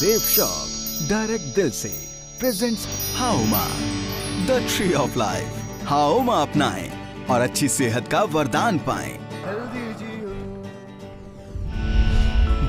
Safe shop direct दिल से presents Hauma the tree of life. Hauma अपनाएं और अच्छी सेहत का वरदान पाएं।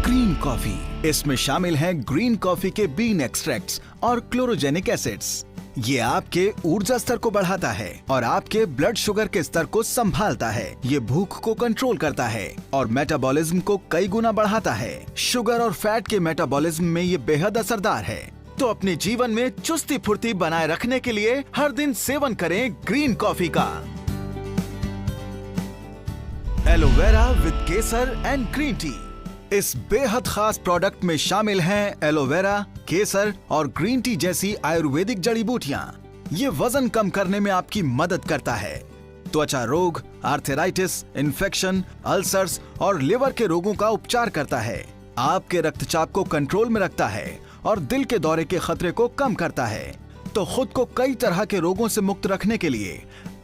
ग्रीन कॉफी, इसमें शामिल हैं ग्रीन कॉफी के बीन एक्सट्रैक्ट्स और क्लोरोजेनिक एसिड्स। ये आपके ऊर्जा स्तर को बढ़ाता है और आपके ब्लड शुगर के स्तर को संभालता है। ये भूख को कंट्रोल करता है और मेटाबॉलिज्म को कई गुना बढ़ाता है। शुगर और फैट के मेटाबॉलिज्म में ये बेहद असरदार है। तो अपने जीवन में चुस्ती फुर्ती बनाए रखने के लिए हर दिन सेवन करें ग्रीन कॉफी का। Aloe vera with Kesar and green tea. इस बेहद खास प्रोडक्ट में शामिल हैं एलोवेरा, केसर और ग्रीन टी जैसी आयुर्वेदिक जड़ी बूटियां। ये वजन कम करने में आपकी मदद करता है। त्वचा रोग, आर्थराइटिस, इन्फेक्शन, अल्सर्स और लिवर के रोगों का उपचार करता है। आपके रक्तचाप को कंट्रोल में रखता है और दिल के दौरे के खतरे को कम करता है। तो खुद को कई तरह के रोगों से मुक्त रखने के लिए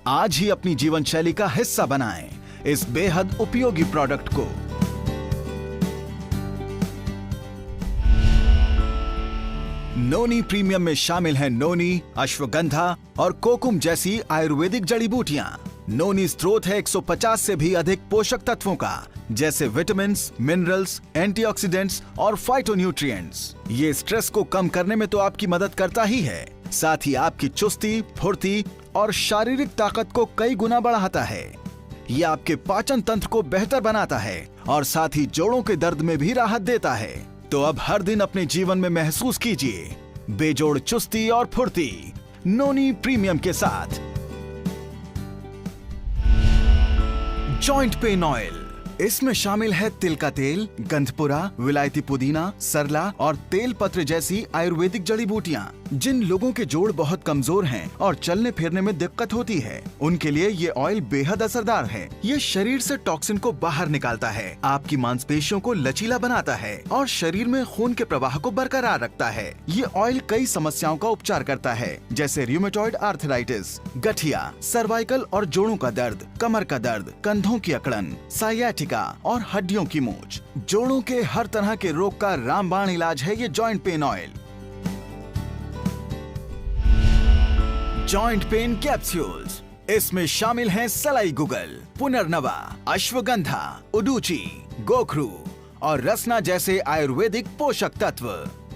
आज ही अपनी जीवन शैली का हिस्सा बनाएं इस बेहद उपयोगी प्रोडक्ट को। नोनी प्रीमियम में शामिल है नोनी, अश्वगंधा और कोकुम जैसी आयुर्वेदिक जड़ी बूटियां। नोनी स्रोत है 150 से भी अधिक पोषक तत्वों का, जैसे विटामिन्स, मिनरल्स, एंटीऑक्सीडेंट्स और फाइटोन्यूट्रिएंट्स। ये स्ट्रेस को कम करने में तो आपकी मदद करता ही है, साथ ही आपकी चुस्ती, फुर्ती और शारीरिक ताकत को कई गुना बढ़ाता है। ये आपके पाचन तंत्र को बेहतर बनाता है और साथ ही जोड़ों के दर्द में भी राहत देता है। तो अब हर दिन अपने जीवन में महसूस कीजिए बेजोड़ चुस्ती और फुर्ती नोनी प्रीमियम के साथ। जॉइंट पेन ऑयल, इसमें शामिल है तिल का तेल, गंधपुरा, विलायती पुदीना, सरला और तेल पत्र जैसी आयुर्वेदिक जड़ी बूटियां। जिन लोगों के जोड़ बहुत कमजोर हैं और चलने फिरने में दिक्कत होती है, उनके लिए ये ऑयल बेहद असरदार है। ये शरीर से टॉक्सिन को बाहर निकालता है, आपकी मांसपेशियों को लचीला बनाता है और शरीर में खून के प्रवाह को बरकरार रखता है। ये ऑयल कई समस्याओं का उपचार करता है, जैसे रूमेटॉइड आर्थराइटिस, गठिया, सर्वाइकल और जोड़ों का दर्द, कमर का दर्द, कंधों की अकड़न, साइयाटिका और हड्डियों की मूंछ। जोड़ों के हर तरह के रोग का रामबाण इलाज है ये joint pain oil. Joint pain capsules, इसमें शामिल हैं सलाई गुगल, पुनर्नवा, अश्वगंधा, उडुची, गोखरू और रसना जैसे आयुर्वेदिक पोषक तत्व।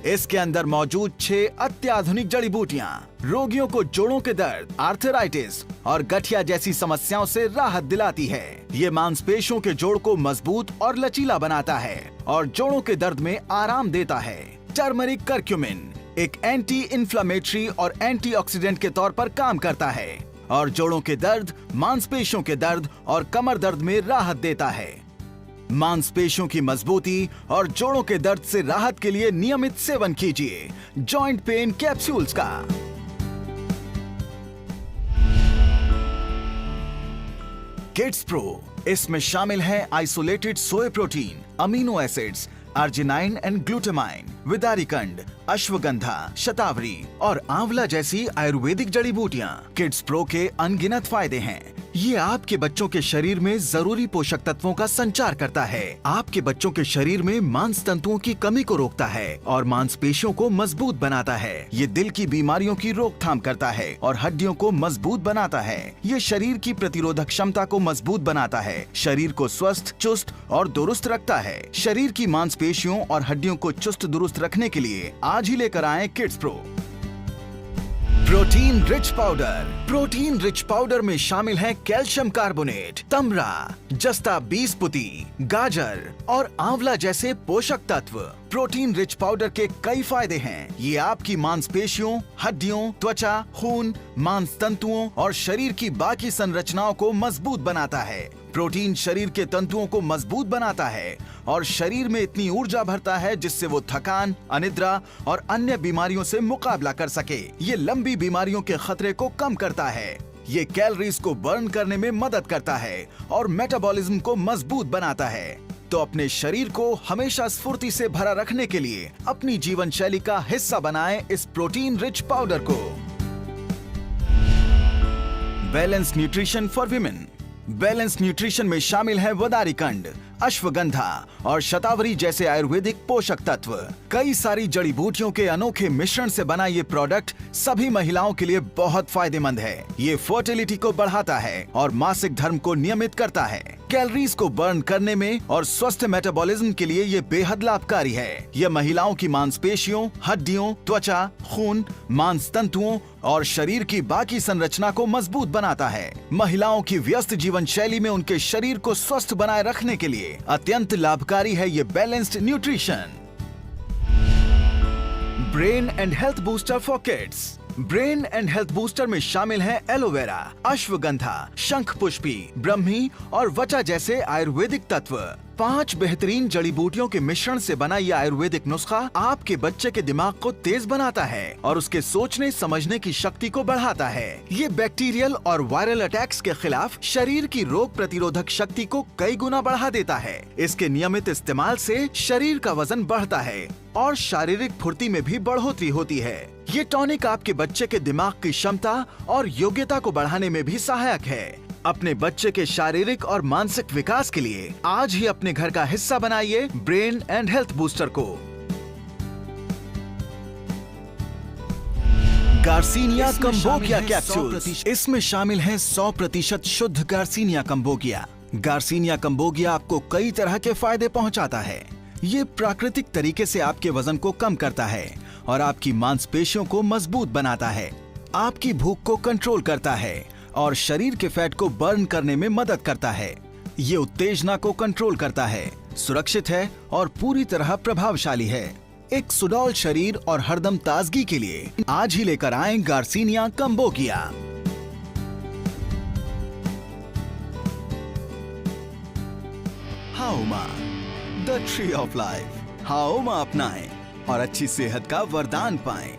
इसके अंदर मौजूद 6 अत्याधुनिक जड़ी बूटियां रोगियों को जोड़ों के दर्द, आर्थराइटिस और गठिया जैसी समस्याओं से राहत दिलाती है। ये मांसपेशियों के जोड़ को मजबूत और लचीला बनाता है और जोड़ों के दर्द में आराम देता है। टर्मरिक करक्यूमिन एक एंटी इन्फ्लेमेटरी और एंटीऑक्सीडेंट के तौर पर काम करता है और जोड़ों के दर्द, मांसपेशियों के दर्द और कमर दर्द में राहत देता है। मांसपेशियों की मजबूती और जोड़ों के दर्द से राहत के लिए नियमित सेवन कीजिए जॉइंट पेन कैप्सूल्स का। किड्स प्रो, इसमें शामिल है isolated soy protein, amino acids, arginine and glutamine, विदारिकंड, अश्वगंधा, शतावरी और आंवला जैसी आयुर्वेदिक जड़ी बूटियां। किड्स प्रो के अनगिनत फायदे हैं। ये आपके बच्चों के शरीर में जरूरी पोषक तत्वों का संचार करता है, आपके बच्चों के शरीर में मांस तंतुओं की कमी को रोकता है और मांसपेशियों को मजबूत बनाता है। ये दिल की बीमारियों की रोकथाम करता है और हड्डियों को मजबूत बनाता है। ये शरीर की प्रतिरोधक क्षमता को मजबूत बनाता है, शरीर को स्वस्थ, चुस्त और दुरुस्त रखता है। शरीर की मांसपेशियों और हड्डियों को चुस्त दुरुस्त रखने के लिए आज ही लेकर आएं kids pro. Protein rich powder, protein rich powder में शामिल है कैल्शियम कार्बोनेट, तमरा, जस्ता बीसपुती, गाजर और आंवला जैसे पोषक तत्व। प्रोटीन रिच पाउडर के कई फायदे हैं। ये आपकी मांसपेशियों, हड्डियों, त्वचा, खून, मांस तंतुओं और शरीर की बाकी संरचनाओं को मजबूत बनाता है। प्रोटीन शरीर के तंतुओं को मजबूत बनाता है और शरीर में इतनी ऊर्जा भरता है जिससे वो थकान, अनिद्रा और अन्य बीमारियों से मुकाबला कर सके। ये लंबी बीमारियों के खतरे को कम करता है। ये कैलोरीज को बर्न करने में मदद करता है और मेटाबॉलिज्म को मजबूत बनाता है। तो अपने शरीर को हमेशा स्फूर्ति से भरा रखने के लिए अपनी जीवन शैली का हिस्सा बनाएं इस प्रोटीन रिच पाउडर को। Balance nutrition for women, balance nutrition में शामिल है वदारिकंड, अश्वगंधा और शतावरी जैसे आयुर्वेदिक पोषक तत्व। कई सारी जड़ी बूटियों के अनोखे मिश्रण से बना ये प्रोडक्ट सभी महिलाओं के लिए बहुत फायदेमंद है। ये फर्टिलिटी को बढ़ाता है और मासिक धर्म को नियमित करता है। कैलोरीज को बर्न करने में और स्वस्थ मेटाबॉलिज्म के लिए ये बेहद लाभकारी है। यह महिलाओं की मांसपेशियों, हड्डियों, त्वचा, खून, मांस तंतुओं और शरीर की बाकी संरचना को मजबूत बनाता है। महिलाओं की व्यस्त जीवन शैली में उनके शरीर को स्वस्थ बनाए रखने के लिए अत्यंत लाभकारी है ये balanced nutrition. Brain and health booster for kids. Brain and health booster में शामिल है एलोवेरा, अश्वगंधा, शंख पुष्पी, ब्रह्मी और वचा जैसे आयुर्वेदिक तत्व। 5 बेहतरीन जड़ी बूटियों के मिश्रण से बना यह आयुर्वेदिक नुस्खा आपके बच्चे के दिमाग को तेज बनाता है और उसके सोचने समझने की शक्ति को बढ़ाता है। ये बैक्टीरियल और वायरल अटैक्स के खिलाफ शरीर की रोग प्रतिरोधक शक्ति को कई गुना बढ़ा देता है। इसके नियमित इस्तेमाल से शरीर का वजन बढ़ता है और शारीरिक फुर्ती में भी बढ़ोतरी होती है। ये टॉनिक आपके बच्चे के दिमाग की क्षमता और योग्यता को बढ़ाने में भी सहायक है। अपने बच्चे के शारीरिक और मानसिक विकास के लिए आज ही अपने घर का हिस्सा बनाइए ब्रेन एंड हेल्थ बूस्टर को। Garcinia cambogia capsules. इसमें शामिल है 100% शुद्ध गार्सिनिया कंबोगिया। गार्सिनिया कंबोगिया आपको कई तरह के फायदे पहुंचाता है। ये प्राकृतिक तरीके से आपके वजन को कम करता है और आपकी मांसपेशियों को मजबूत बनाता है। आपकी भूख को कंट्रोल करता है और शरीर के फैट को बर्न करने में मदद करता है। ये उत्तेजना को कंट्रोल करता है, सुरक्षित है और पूरी तरह प्रभावशाली है। एक सुडौल शरीर और हरदम ताजगी के लिए आज ही लेकर आएं garcinia cambogia. Hauma, the tree of life. Hauma अपनाएं और अच्छी सेहत का वरदान पाएं।